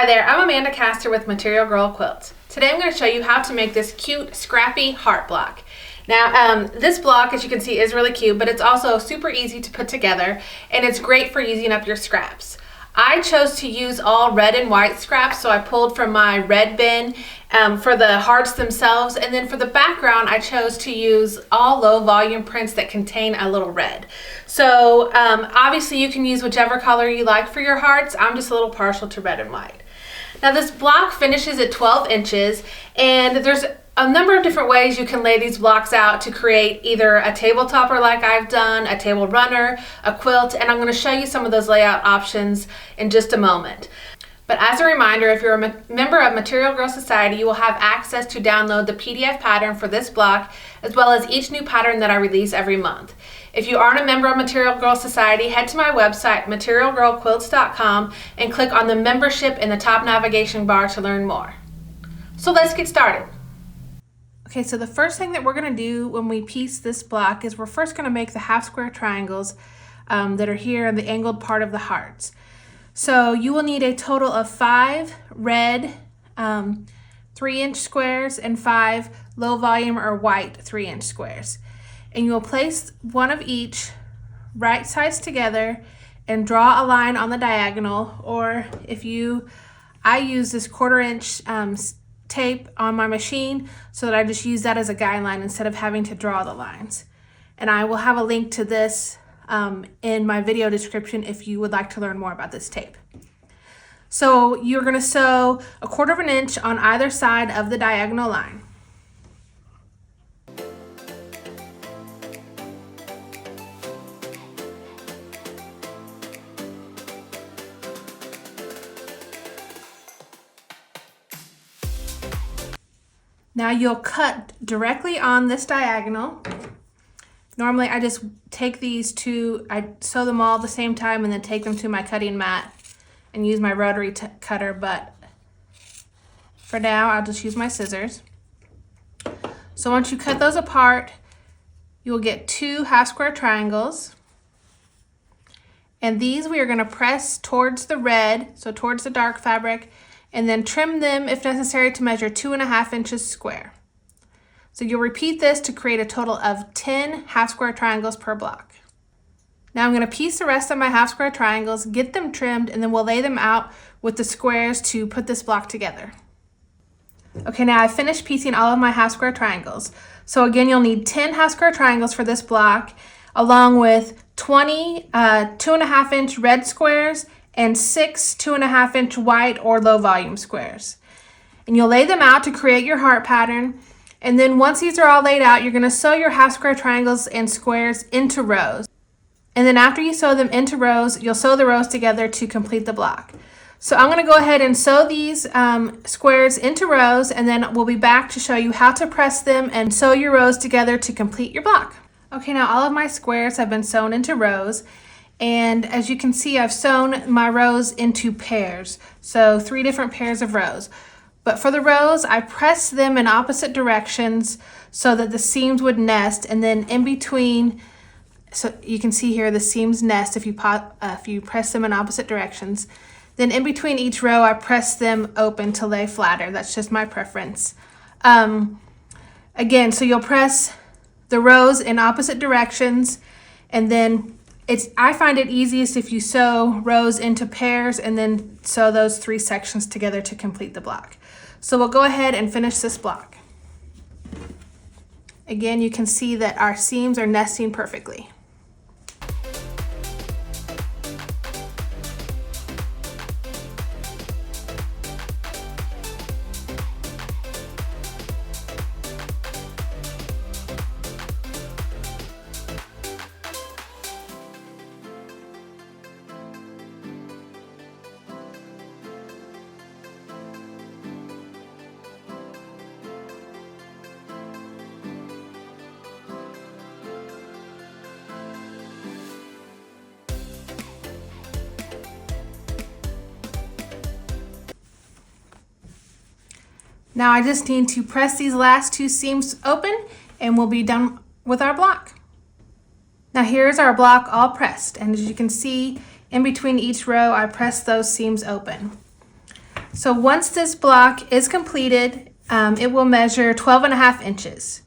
Hi there, I'm Amanda Castor with Material Girl Quilts. Today I'm going to show you how to make this cute scrappy heart block. Now this block, as you can see, is really cute, but it's also super easy to put together and it's great for using up your scraps. I chose to use all red and white scraps, so I pulled from my red bin for the hearts themselves, and then for the background I chose to use all low volume prints that contain a little red. So obviously you can use whichever color you like for your hearts. I'm just a little partial to red and white. Now this block finishes at 12 inches, and there's a number of different ways you can lay these blocks out to create either a table topper like I've done, a table runner, a quilt, and I'm going to show you some of those layout options in just a moment. But as a reminder, if you're a member of Material Girl Society, you will have access to download the PDF pattern for this block, as well as each new pattern that I release every month. If you aren't a member of Material Girl Society, head to my website, materialgirlquilts.com, and click on the membership in the top navigation bar to learn more. So let's get started. Okay, so the first thing that we're going to do when we piece this block is we're first going to make the half square triangles that are here in the angled part of the hearts. So you will need a total of 5 red 3-inch squares and 5 low volume or white 3-inch squares. And you will place one of each right sides together and draw a line on the diagonal, or I use this 1/4-inch tape on my machine so that I just use that as a guideline instead of having to draw the lines. And I will have a link to this in my video description if you would like to learn more about this tape. So you're going to sew 1/4 inch on either side of the diagonal line. Now you'll cut directly on this diagonal. Normally I just take these I sew them all at the same time and then take them to my cutting mat and use my rotary cutter, but for now I'll just use my scissors. So once you cut those apart, you'll get 2 half square triangles. And these we are going to press towards the red, so towards the dark fabric, and then trim them if necessary to measure 2.5 inches square. So you'll repeat this to create a total of 10 half square triangles per block. Now I'm going to piece the rest of my half square triangles, get them trimmed, and then we'll lay them out with the squares to put this block together. Okay, now I've finished piecing all of my half square triangles. So again, you'll need 10 half square triangles for this block, along with 20 2.5-inch red squares and 6 2.5-inch white or low volume squares. And you'll lay them out to create your heart pattern. And then once these are all laid out, you're going to sew your half square triangles and squares into rows. And then after you sew them into rows, you'll sew the rows together to complete the block. So I'm going to go ahead and sew these squares into rows, and then we'll be back to show you how to press them and sew your rows together to complete your block. Okay, now all of my squares have been sewn into rows. And as you can see, I've sewn my rows into pairs, so 3 different pairs of rows. But for the rows, I pressed them in opposite directions so that the seams would nest, and then in between, so you can see here the seams nest if you press them in opposite directions. Then in between each row, I press them open to lay flatter. That's just my preference. Again, so you'll press the rows in opposite directions, and then I find it easiest if you sew rows into pairs and then sew those 3 sections together to complete the block. So we'll go ahead and finish this block. Again, you can see that our seams are nesting perfectly. Now I just need to press these last 2 seams open and we'll be done with our block. Now here's our block all pressed, and as you can see, in between each row I pressed those seams open. So once this block is completed, it will measure 12.5 inches.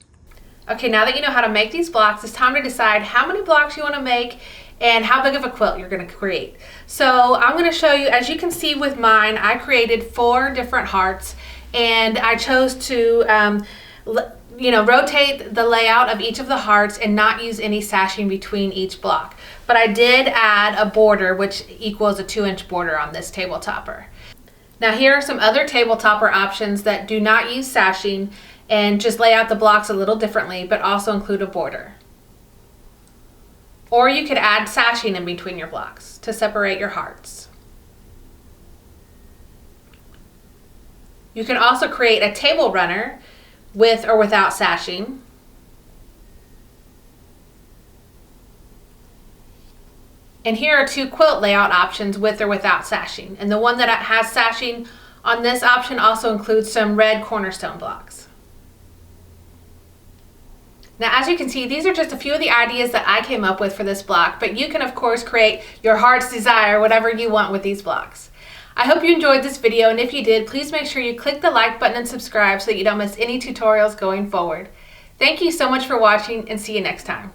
Okay, now that you know how to make these blocks, it's time to decide how many blocks you want to make and how big of a quilt you're going to create. So I'm going to show you, as you can see with mine, I created 4 different hearts, and I chose to rotate the layout of each of the hearts and not use any sashing between each block. But I did add a border, which equals a 2-inch border on this table topper. Now here are some other table topper options that do not use sashing and just lay out the blocks a little differently, but also include a border. Or you could add sashing in between your blocks to separate your hearts. You can also create a table runner with or without sashing. And here are 2 quilt layout options with or without sashing. And the one that has sashing on this option also includes some red cornerstone blocks. Now, as you can see, these are just a few of the ideas that I came up with for this block, but you can of course create your heart's desire, whatever you want with these blocks. I hope you enjoyed this video, and if you did, please make sure you click the like button and subscribe so that you don't miss any tutorials going forward. Thank you so much for watching, and see you next time.